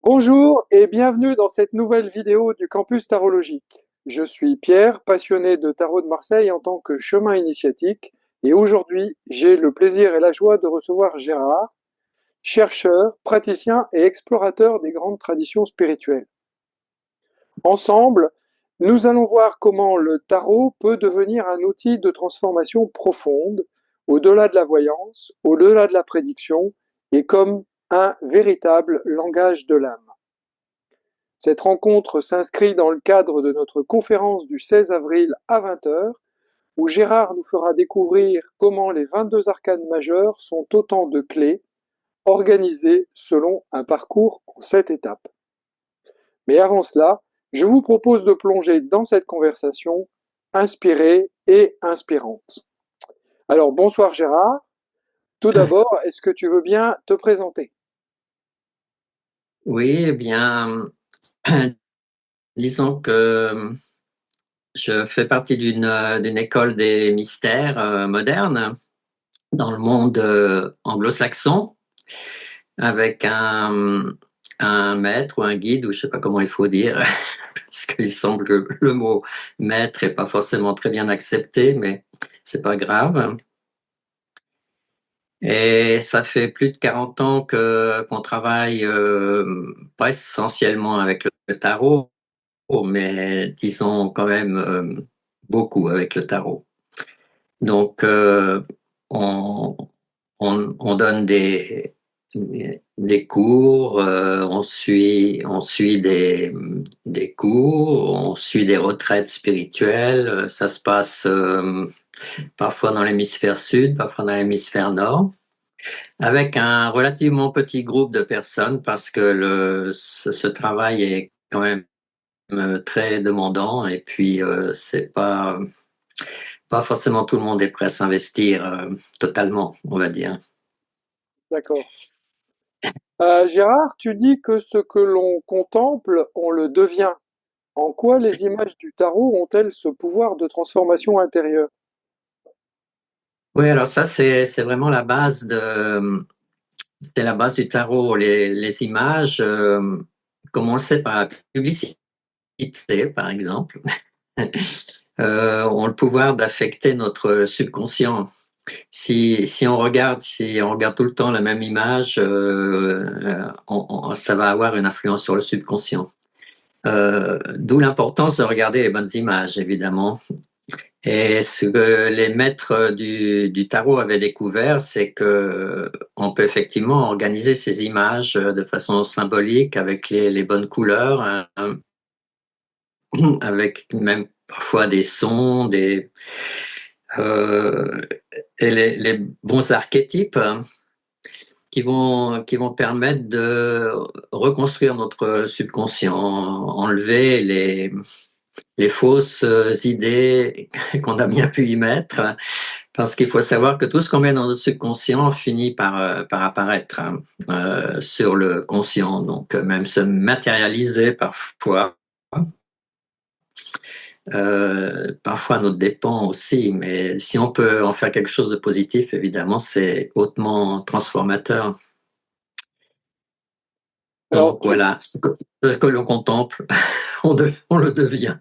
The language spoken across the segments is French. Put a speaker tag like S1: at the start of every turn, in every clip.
S1: Bonjour et bienvenue dans cette nouvelle vidéo du campus tarologique. Je suis Pierre, passionné de tarot de Marseille en tant que chemin initiatique, et aujourd'hui j'ai le plaisir et la joie de recevoir Gérard, chercheur, praticien et explorateur des grandes traditions spirituelles. Ensemble, nous allons voir comment le tarot peut devenir un outil de transformation profonde, au-delà de la voyance, au-delà de la prédiction, et comme un véritable langage de l'âme. Cette rencontre s'inscrit dans le cadre de notre conférence du 16 avril à 20 heures, où Gérard nous fera découvrir comment les 22 arcanes majeures sont autant de clés organisées selon un parcours en 7 étapes. Mais avant cela, je vous propose de plonger dans cette conversation inspirée et inspirante. Alors bonsoir Gérard. Tout d'abord, est-ce que tu veux bien te présenter?
S2: Oui, eh bien, disons que je fais partie d'une école des mystères modernes dans le monde anglo-saxon, avec un maître ou un guide, ou je sais pas comment il faut dire, parce qu'il semble que le mot maître est pas forcément très bien accepté, mais c'est pas grave. Et ça fait plus de 40 ans qu'on travaille pas essentiellement avec le tarot, mais disons quand même beaucoup avec le tarot. Donc, on, on donne des cours, on suit des cours, on suit des retraites spirituelles. Ça se passe parfois dans l'hémisphère sud, parfois dans l'hémisphère nord, avec un relativement petit groupe de personnes parce que ce travail est quand même très demandant, et puis c'est pas forcément tout le monde est prêt à s'investir totalement, on va dire.
S1: D'accord. Gérard, tu dis que ce que l'on contemple, on le devient. En quoi les images du tarot ont-elles ce pouvoir de transformation intérieure?
S2: Oui, alors ça c'est vraiment la base c'est la base du tarot, les images, comme on le sait par la publicité par exemple, ont le pouvoir d'affecter notre subconscient. Si on regarde tout le temps la même image, ça va avoir une influence sur le subconscient. D'où l'importance de regarder les bonnes images, évidemment. Et ce que les maîtres du tarot avaient découvert, c'est que on peut effectivement organiser ces images de façon symbolique, avec les bonnes couleurs, hein, avec même parfois des sons, euh, et les bons archétypes, hein, qui vont permettre de reconstruire notre subconscient, enlever les fausses idées qu'on a bien pu y mettre, parce qu'il faut savoir que tout ce qu'on met dans notre subconscient finit par apparaître, hein, sur le conscient, donc même se matérialiser parfois. Parfois à notre dépens aussi, mais si on peut en faire quelque chose de positif, évidemment, c'est hautement transformateur.
S1: Alors,
S2: Donc voilà, ce que l'on contemple, on le devient.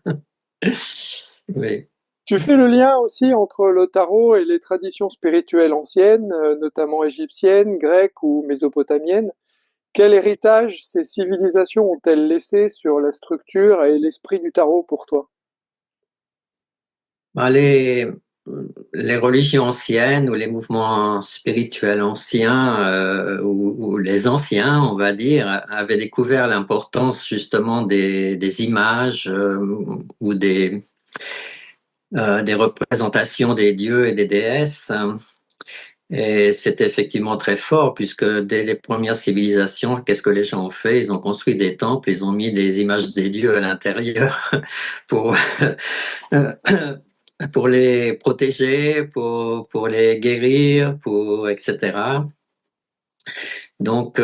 S2: Oui.
S1: tu fais le lien aussi entre le tarot et les traditions spirituelles anciennes, notamment égyptiennes, grecques ou mésopotamiennes. Quel héritage ces civilisations ont-elles laissé sur la structure et l'esprit du tarot pour toi?
S2: Ben, les religions anciennes ou les mouvements spirituels anciens, ou les anciens, on va dire, avaient découvert l'importance justement des images, ou des représentations des dieux et des déesses. Et c'était effectivement très fort, puisque dès les premières civilisations, qu'est-ce que les gens ont fait? Ils ont construit des temples, ils ont mis des images des dieux à l'intérieur pour, pour les protéger, pour les guérir, etc. Donc,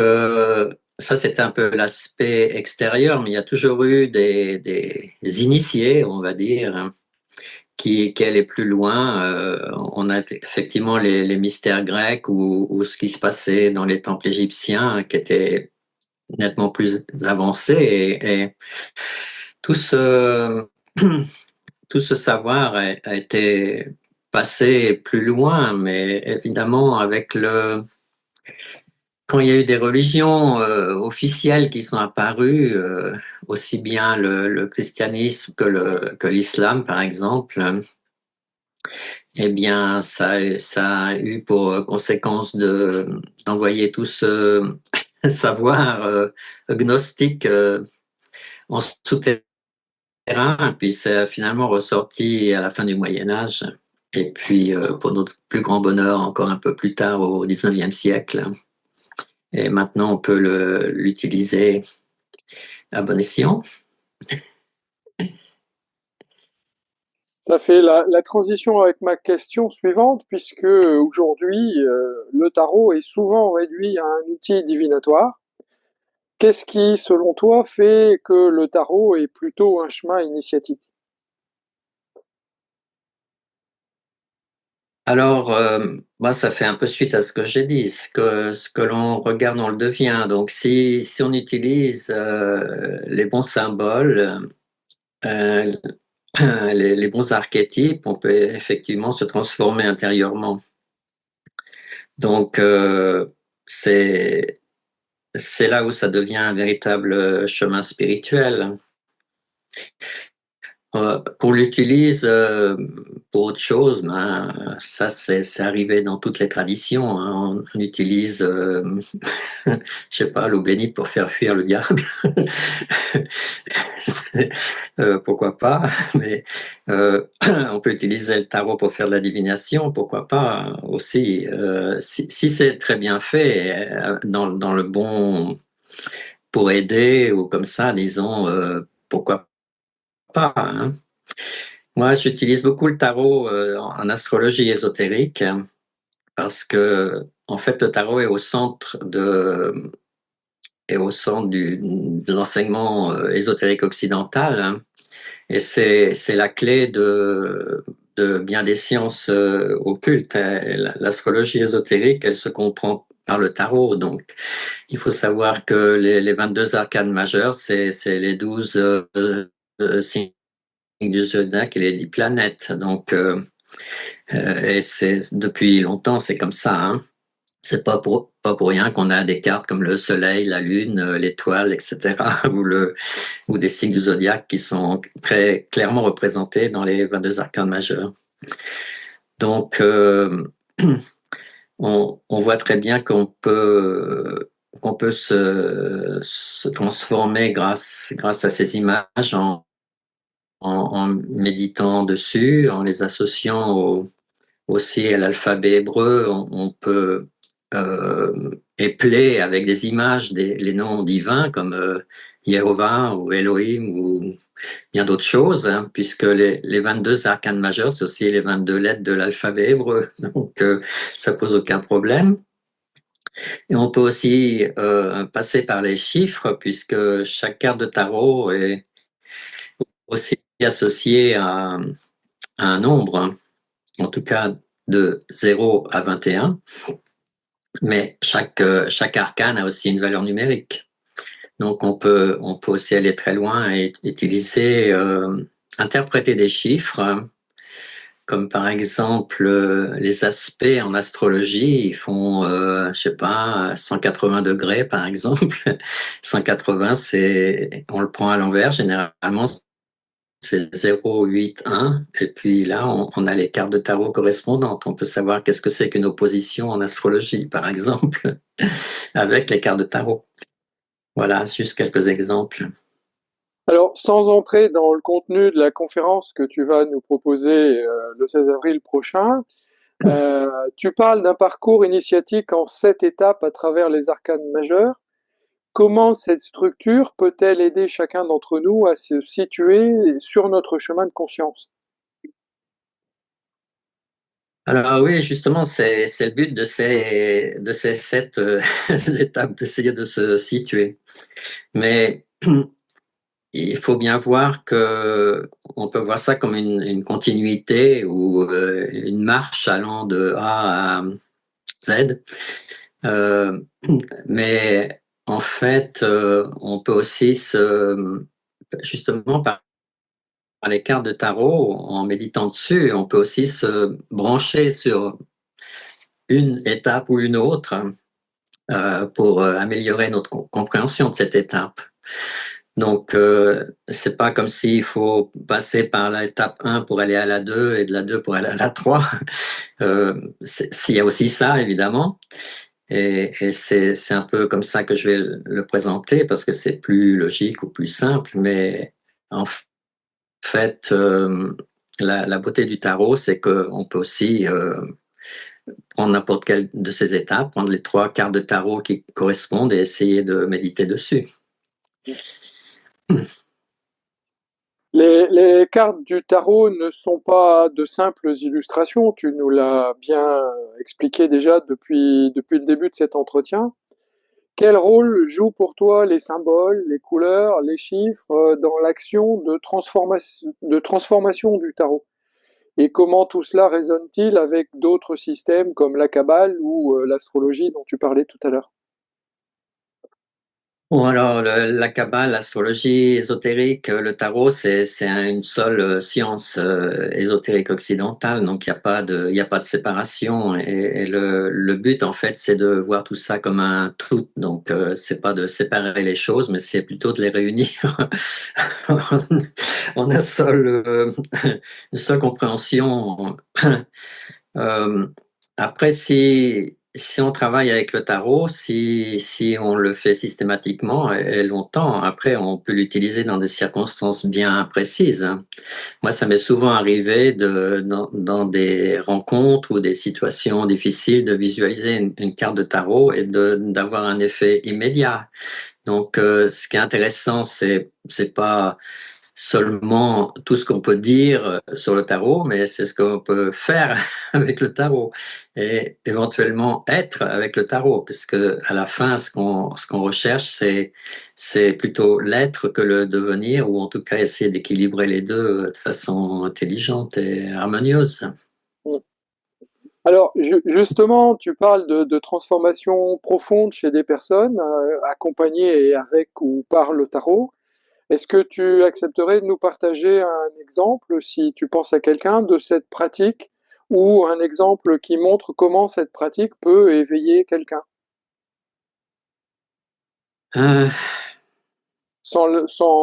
S2: ça, c'était un peu l'aspect extérieur, mais il y a toujours eu des initiés, on va dire, hein, qui allait plus loin. On a effectivement les mystères grecs, ou ce qui se passait dans les temples égyptiens, qui étaient nettement plus avancé et tout ce, tout ce savoir a été passé plus loin, mais évidemment avec quand il y a eu des religions officielles qui sont apparues, aussi bien le christianisme que l'islam, par exemple, eh bien, ça a eu pour conséquence d'envoyer tout ce savoir gnostique en souterrain, puis c'est finalement ressorti à la fin du Moyen Âge, et puis pour notre plus grand bonheur, encore un peu plus tard au XIXe siècle. Et maintenant, on peut l'utiliser à bon escient.
S1: Ça fait la transition avec ma question suivante, puisque aujourd'hui, le tarot est souvent réduit à un outil divinatoire. Qu'est-ce qui, selon toi, fait que le tarot est plutôt un chemin initiatique?
S2: Alors, moi, ça fait un peu suite à ce que j'ai dit. Ce que l'on regarde, on le devient. Donc, si on utilise les bons symboles, euh, les bons archétypes, on peut effectivement se transformer intérieurement. Donc, c'est c'est là où ça devient un véritable chemin spirituel. Pour l'utilise pour autre chose, ben, ça c'est arrivé dans toutes les traditions, hein. On utilise, je sais pas, l'eau bénite pour faire fuir le diable. Pourquoi pas, mais on peut utiliser le tarot pour faire de la divination, pourquoi pas aussi. Si c'est très bien fait, dans le bon, pour aider ou comme ça, disons, pourquoi pas, hein. Moi, j'utilise beaucoup le tarot en astrologie ésotérique parce que, en fait, le tarot est au centre de l'enseignement ésotérique occidental, hein, et c'est la clé de bien des sciences occultes, hein. L'astrologie ésotérique, elle se comprend par le tarot. Donc, il faut savoir que les 22 arcanes majeures, c'est les 12 signes du zodiaque et les 10 planètes. Donc, et c'est depuis longtemps, c'est comme ça, hein. C'est pas pour rien qu'on a des cartes comme le soleil, la lune, l'étoile, etc., ou des signes du zodiaque qui sont très clairement représentés dans les 22 arcanes majeurs. Donc, on voit très bien qu'on peut se transformer grâce à ces images en méditant dessus, en les associant aussi à l'alphabet hébreu. On peut épeler avec des images les noms divins comme Yehovah ou Elohim ou bien d'autres choses, hein, puisque les 22 arcanes majeurs, c'est aussi les 22 lettres de l'alphabet hébreu. Donc, ça pose aucun problème. Et on peut aussi passer par les chiffres, puisque chaque carte de tarot est aussi associée à un nombre, hein, en tout cas de 0 à 21. Mais chaque arcane a aussi une valeur numérique. Donc on peut aussi aller très loin et utiliser, interpréter des chiffres, comme par exemple les aspects en astrologie, ils font, je sais pas, 180 degrés par exemple. 180, on le prend à l'envers, généralement c'est 0, 8, 1. Et puis là, on a les cartes de tarot correspondantes. On peut savoir qu'est-ce que c'est qu'une opposition en astrologie, par exemple, avec les cartes de tarot. Voilà, juste quelques exemples.
S1: Alors, sans entrer dans le contenu de la conférence que tu vas nous proposer le 16 avril prochain, tu parles d'un parcours initiatique en 7 étapes à travers les arcanes majeures. Comment cette structure peut-elle aider chacun d'entre nous à se situer sur notre chemin de conscience?
S2: Alors oui, justement, c'est le but de ces 7 étapes, d'essayer de se situer. Mais il faut bien voir que on peut voir ça comme une continuité ou une marche allant de A à Z. Euh, mais en fait, on peut aussi justement par les cartes de tarot, en méditant dessus, on peut aussi se brancher sur une étape ou une autre pour améliorer notre compréhension de cette étape. Donc, c'est pas comme s'il faut passer par l'étape 1 pour aller à la 2 et de la 2 pour aller à la 3. S'il y a aussi ça, évidemment. Et c'est un peu comme ça que je vais le présenter parce que c'est plus logique ou plus simple. Mais en fait, la beauté du tarot, c'est qu'on peut aussi prendre n'importe quelle de ces étapes, prendre les 3 cartes de tarot qui correspondent et essayer de méditer dessus.
S1: Les cartes du tarot ne sont pas de simples illustrations, tu nous l'as bien expliqué déjà depuis le début de cet entretien. Quel rôle jouent pour toi les symboles, les couleurs, les chiffres dans l'action de transformation du tarot? Et comment tout cela résonne-t-il avec d'autres systèmes comme la Kabbale ou l'astrologie dont tu parlais tout à l'heure?
S2: Bon, alors, la Kabbale, l'astrologie ésotérique, le tarot, c'est une seule science ésotérique occidentale, donc il y a pas de séparation. Et le but, en fait, c'est de voir tout ça comme un tout. Donc, c'est pas de séparer les choses, mais c'est plutôt de les réunir en, en une seule compréhension. Euh, Après, si on travaille avec le tarot, si on le fait systématiquement et longtemps, après, on peut l'utiliser dans des circonstances bien précises, hein. Moi, ça m'est souvent arrivé dans des rencontres ou des situations difficiles de visualiser une carte de tarot et d'avoir un effet immédiat. Donc, ce qui est intéressant, c'est pas seulement tout ce qu'on peut dire sur le tarot, mais c'est ce qu'on peut faire avec le tarot et éventuellement être avec le tarot, puisque à la fin, ce qu'on recherche, c'est plutôt l'être que le devenir, ou en tout cas essayer d'équilibrer les deux de façon intelligente et harmonieuse.
S1: Alors, justement, tu parles de transformation profonde chez des personnes accompagnées et avec ou par le tarot. Est-ce que tu accepterais de nous partager un exemple, si tu penses à quelqu'un, de cette pratique ou un exemple qui montre comment cette pratique peut éveiller quelqu'un,
S2: Euh,
S1: sans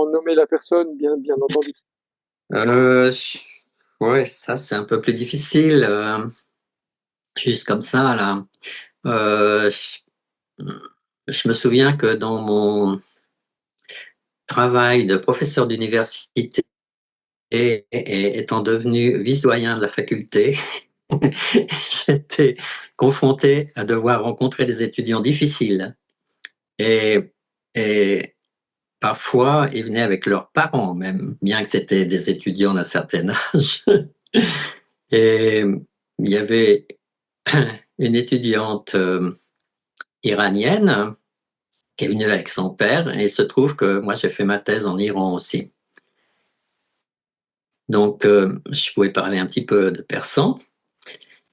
S1: nommer la personne, bien entendu.
S2: euh, ouais, ça c'est un peu plus difficile, juste comme ça là. Euh, je me souviens que dans mon travail de professeur d'université et étant devenu vice-doyen de la faculté, j'étais confronté à devoir rencontrer des étudiants difficiles. Et, et parfois, ils venaient avec leurs parents même, bien que c'était des étudiants d'un certain âge. Et il y avait une étudiante iranienne qui est venue avec son père, et il se trouve que moi j'ai fait ma thèse en Iran aussi. Donc, je pouvais parler un petit peu de persan,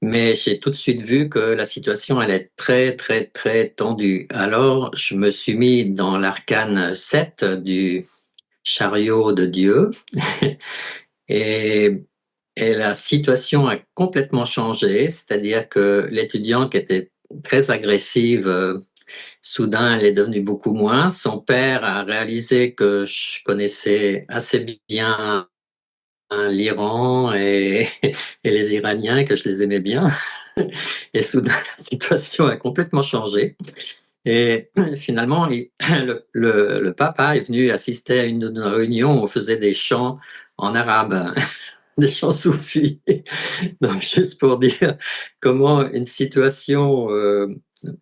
S2: mais j'ai tout de suite vu que la situation elle est très, très, très tendue. Alors, je me suis mis dans l'arcane 7 du chariot de Dieu et, et la situation a complètement changé, c'est-à-dire que l'étudiante qui était très agressive, soudain, elle est devenue beaucoup moins. Son père a réalisé que je connaissais assez bien l'Iran et les Iraniens, que je les aimais bien. Et soudain, la situation a complètement changé. Et finalement, le papa est venu assister à une réunion où on faisait des chants en arabe, des chants soufis. Donc, juste pour dire comment une situation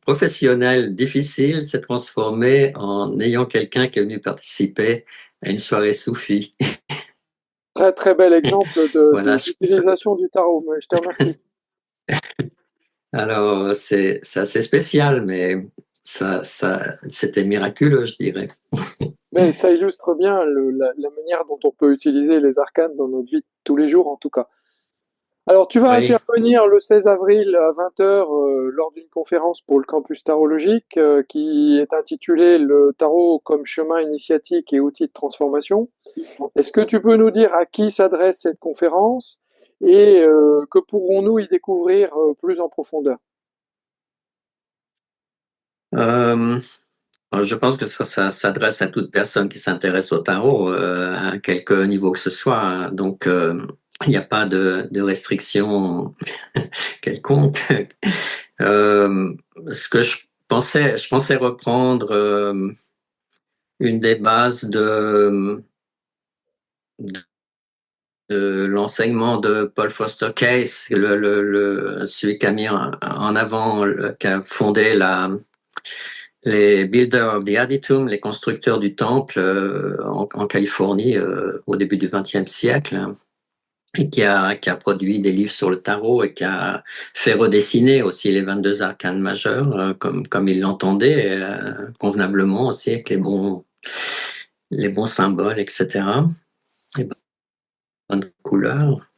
S2: professionnelle difficile s'est transformée en ayant quelqu'un qui est venu participer à une soirée soufie.
S1: Très très bel exemple
S2: Voilà,
S1: d'utilisation du tarot, mais je te remercie.
S2: alors c'est assez spécial, mais c'était miraculeux, je dirais.
S1: Mais ça illustre bien la manière dont on peut utiliser les arcanes dans notre vie de tous les jours, en tout cas. Alors, tu vas
S2: Oui.
S1: intervenir le 16 avril à 20 heures lors d'une conférence pour le campus tarologique qui est intitulée Le tarot comme chemin initiatique et outil de transformation. Est-ce que tu peux nous dire à qui s'adresse cette conférence et que pourrons-nous y découvrir plus en profondeur?
S2: Euh, je pense que ça s'adresse à toute personne qui s'intéresse au tarot, à quelque niveau que ce soit. Donc, il n'y a pas de restriction quelconque. Euh, Ce que je pensais reprendre une des bases de l'enseignement de Paul Foster Case, celui qui a mis en avant, qui a fondé les Builders of the Adytum, les constructeurs du temple en Californie au début du XXe siècle, hein, et qui a produit des livres sur le tarot et qui a fait redessiner aussi les 22 arcanes majeurs comme il l'entendait convenablement aussi avec les bons symboles, etc. Les bonnes couleurs.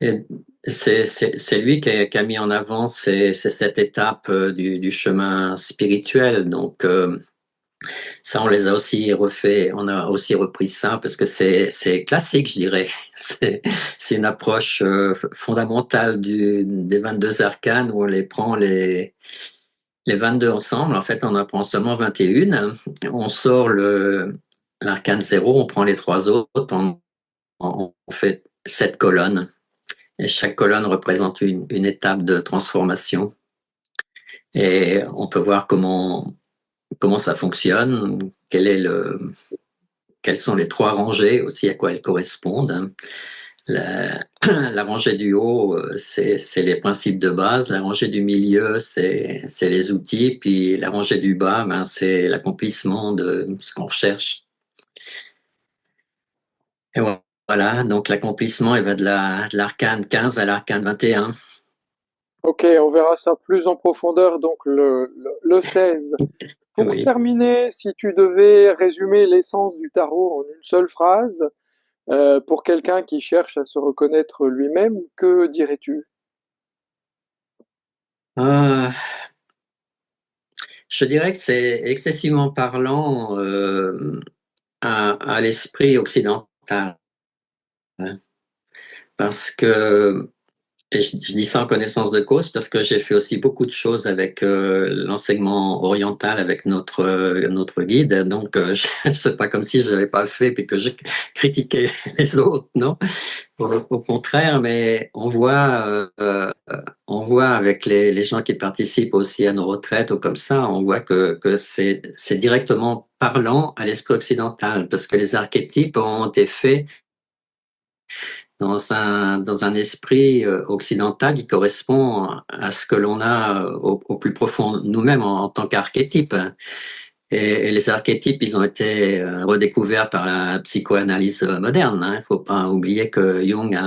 S2: Et c'est lui qui a mis en avant cette étape du chemin spirituel. Donc, ça, on les a aussi refait, on a aussi repris ça parce que c'est classique, je dirais. C'est une approche fondamentale des 22 arcanes où on les prend les 22 ensemble. En fait, on en prend seulement 21. On sort l'arcane 0, on prend les trois autres, on fait 7 colonnes. Et chaque colonne représente une étape de transformation. Et on peut voir comment ça fonctionne, quelles sont les trois rangées aussi, à quoi elles correspondent. La rangée du haut, c'est les principes de base. La rangée du milieu, c'est les outils. Puis la rangée du bas, ben, c'est l'accomplissement de ce qu'on recherche. Et voilà, donc l'accomplissement, il va de l'arcane 15 à l'arcane 21.
S1: Ok, on verra ça plus en profondeur donc le 16. Pour
S2: Oui.
S1: terminer, si tu devais résumer l'essence du tarot en une seule phrase, pour quelqu'un qui cherche à se reconnaître lui-même, que dirais-tu?
S2: Euh, je dirais que c'est excessivement parlant à l'esprit occidental, hein, parce que et je dis ça en connaissance de cause parce que j'ai fait aussi beaucoup de choses avec l'enseignement oriental avec notre guide. Donc, c'est pas comme si je l'avais pas fait puis que je critiquais les autres, non? Au contraire, mais on voit avec les gens qui participent aussi à nos retraites ou comme ça, on voit que c'est directement parlant à l'esprit occidental parce que les archétypes ont été faits dans un esprit occidental qui correspond à ce que l'on a au plus profond nous-mêmes en tant qu'archétype. Et les archétypes, ils ont été redécouverts par la psychoanalyse moderne. Il ne faut pas oublier que Jung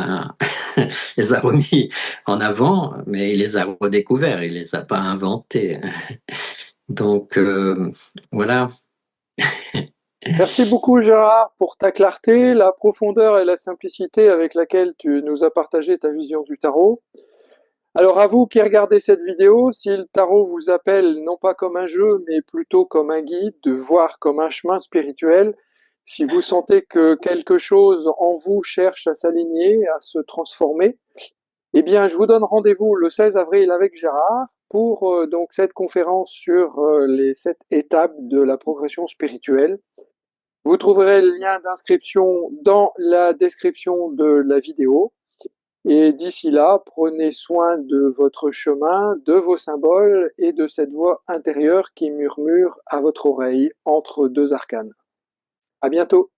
S2: les a remis en avant, mais il les a redécouverts, il les a pas inventés. Donc voilà.
S1: Merci beaucoup Gérard pour ta clarté, la profondeur et la simplicité avec laquelle tu nous as partagé ta vision du tarot. Alors à vous qui regardez cette vidéo, si le tarot vous appelle non pas comme un jeu, mais plutôt comme un guide, de voir comme un chemin spirituel, si vous sentez que quelque chose en vous cherche à s'aligner, à se transformer, eh bien je vous donne rendez-vous le 16 avril avec Gérard pour donc cette conférence sur les 7 étapes de la progression spirituelle. Vous trouverez le lien d'inscription dans la description de la vidéo. Et d'ici là, prenez soin de votre chemin, de vos symboles et de cette voix intérieure qui murmure à votre oreille entre deux arcanes. À bientôt!